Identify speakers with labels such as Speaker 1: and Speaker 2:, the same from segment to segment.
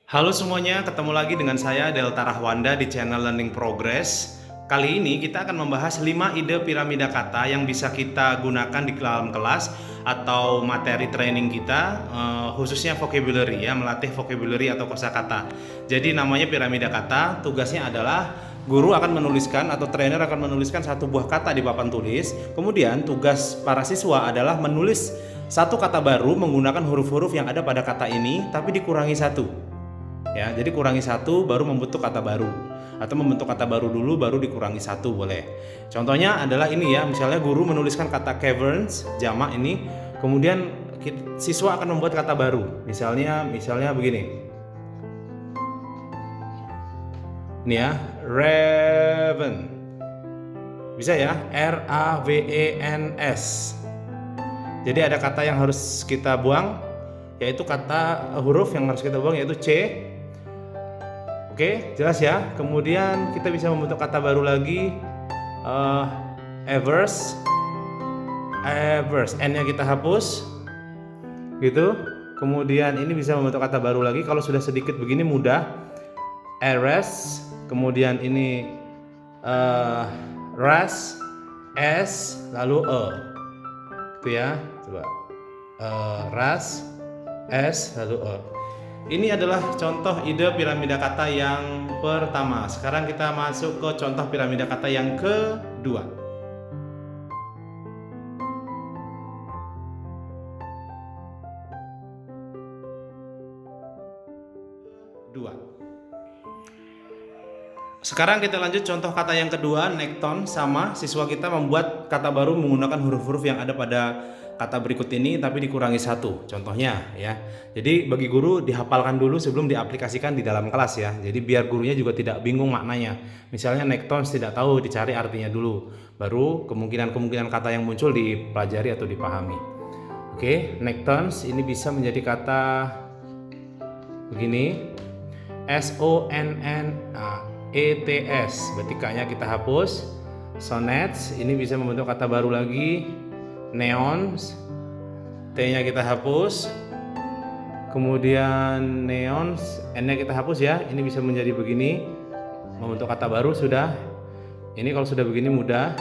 Speaker 1: Halo semuanya, ketemu lagi dengan saya Delta Rahwanda di channel Learning Progress. Kali ini kita akan membahas 5 ide piramida kata yang bisa kita gunakan di dalam kelas atau materi training kita, khususnya vocabulary ya, melatih vocabulary atau kosakata. Jadi namanya piramida kata, tugasnya adalah guru akan menuliskan atau trainer akan menuliskan satu buah kata di papan tulis. Kemudian tugas para siswa adalah menulis satu kata baru menggunakan huruf-huruf yang ada pada kata ini, tapi dikurangi satu. Ya, jadi kurangi satu baru membentuk kata baru, atau membentuk kata baru dulu baru dikurangi satu boleh. Contohnya adalah ini ya, misalnya guru menuliskan kata caverns jamak ini, kemudian siswa akan membuat kata baru. Misalnya begini. Ini ya, raven. Bisa ya, ravens. Jadi ada kata yang harus kita buang, yaitu kata huruf yang harus kita buang yaitu C. Oke, jelas ya. Kemudian kita bisa membentuk kata baru lagi, evers, n-nya kita hapus, gitu. Kemudian ini bisa membentuk kata baru lagi. Kalau sudah sedikit begini mudah, eres. Kemudian ini ras, s, lalu gitu ya. Coba ras, s, lalu Ini adalah contoh ide piramida kata yang pertama. Sekarang kita masuk ke contoh piramida kata yang kedua. Sekarang kita lanjut contoh kata yang kedua, nekton. Sama, siswa kita membuat kata baru menggunakan huruf-huruf yang ada pada kata berikut ini tapi dikurangi satu, contohnya ya. Jadi bagi guru dihafalkan dulu sebelum diaplikasikan di dalam kelas ya. Jadi biar gurunya juga tidak bingung maknanya. Misalnya nektons tidak tahu, dicari artinya dulu, baru kemungkinan kata yang muncul dipelajari atau dipahami. Oke, nektons ini bisa menjadi kata begini, sonnets, berarti K-nya kita hapus. Sonnets ini bisa membentuk kata baru lagi, neons, T-nya kita hapus. Kemudian neons, N-nya kita hapus ya. Ini bisa menjadi begini, membentuk kata baru sudah. Ini kalau sudah begini mudah.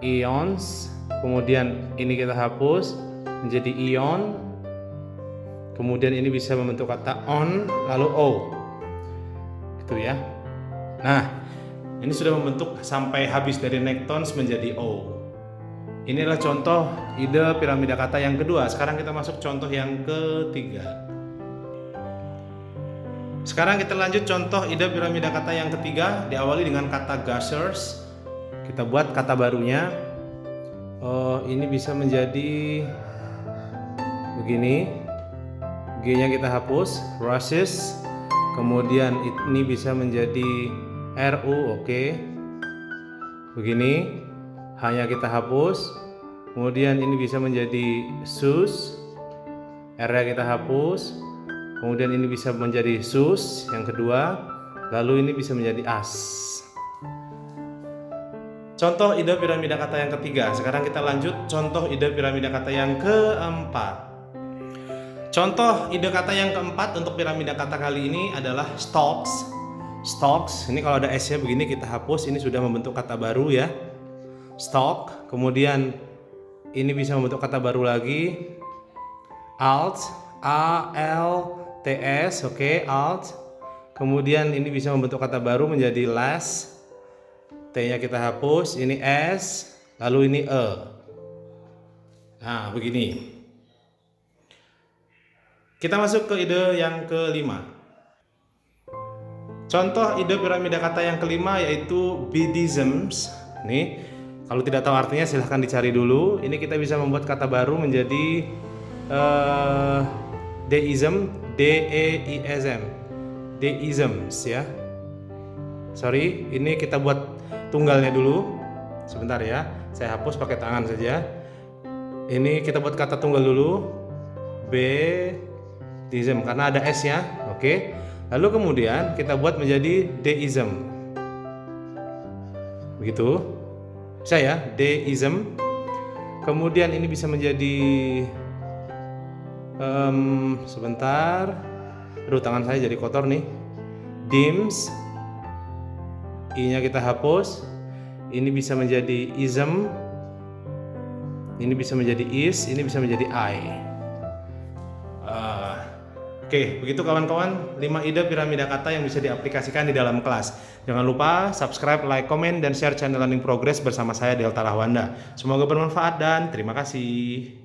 Speaker 1: Ions, kemudian ini kita hapus menjadi ion. Kemudian ini bisa membentuk kata on, lalu o, gitu ya. Nah, ini sudah membentuk sampai habis dari nektons menjadi o. Ini adalah contoh ide piramida kata yang kedua. Sekarang kita masuk contoh yang ketiga. Sekarang kita lanjut contoh ide piramida kata yang ketiga, diawali dengan kata gushers. Kita buat kata barunya. Ini bisa menjadi begini. G-nya kita hapus, rushes. Kemudian ini bisa menjadi RU, oke. Begini. Hanya kita hapus. Kemudian ini bisa menjadi sus, R-nya kita hapus. Kemudian ini bisa menjadi sus yang kedua. Lalu ini bisa menjadi as. Contoh ide piramida kata yang ketiga. Sekarang kita lanjut contoh ide piramida kata yang keempat. Contoh ide kata yang keempat untuk piramida kata kali ini adalah stalks. Stalks, ini kalau ada S-nya begini kita hapus. Ini sudah membentuk kata baru ya. Stalk, kemudian ini bisa membentuk kata baru lagi, alt, A-L-T-S, oke, alt. Kemudian ini bisa membentuk kata baru menjadi less, T-nya kita hapus, ini S, lalu ini E. Nah, begini. Kita masuk ke ide yang kelima. Contoh ide piramida kata yang kelima yaitu bidisms. Nih, kalau tidak tahu artinya silahkan dicari dulu. Ini kita bisa membuat kata baru menjadi deism, D-E-I-S-M, deisms ya. Sorry, ini kita buat tunggalnya dulu. Sebentar ya, saya hapus pakai tangan saja. Ini kita buat kata tunggal dulu, deism karena ada S ya, oke. Lalu kemudian kita buat menjadi deism, begitu. Bisa ya, deism. Kemudian ini bisa menjadi sebentar. Aduh, tangan saya jadi kotor nih. Dims, I-nya kita hapus. Ini bisa menjadi ism, ini bisa menjadi is, ini bisa menjadi I. Oke, begitu kawan-kawan 5 ide piramida kata yang bisa diaplikasikan di dalam kelas. Jangan lupa subscribe, like, komen, dan share channel Learning Progress bersama saya Delta Rahwanda. Semoga bermanfaat dan terima kasih.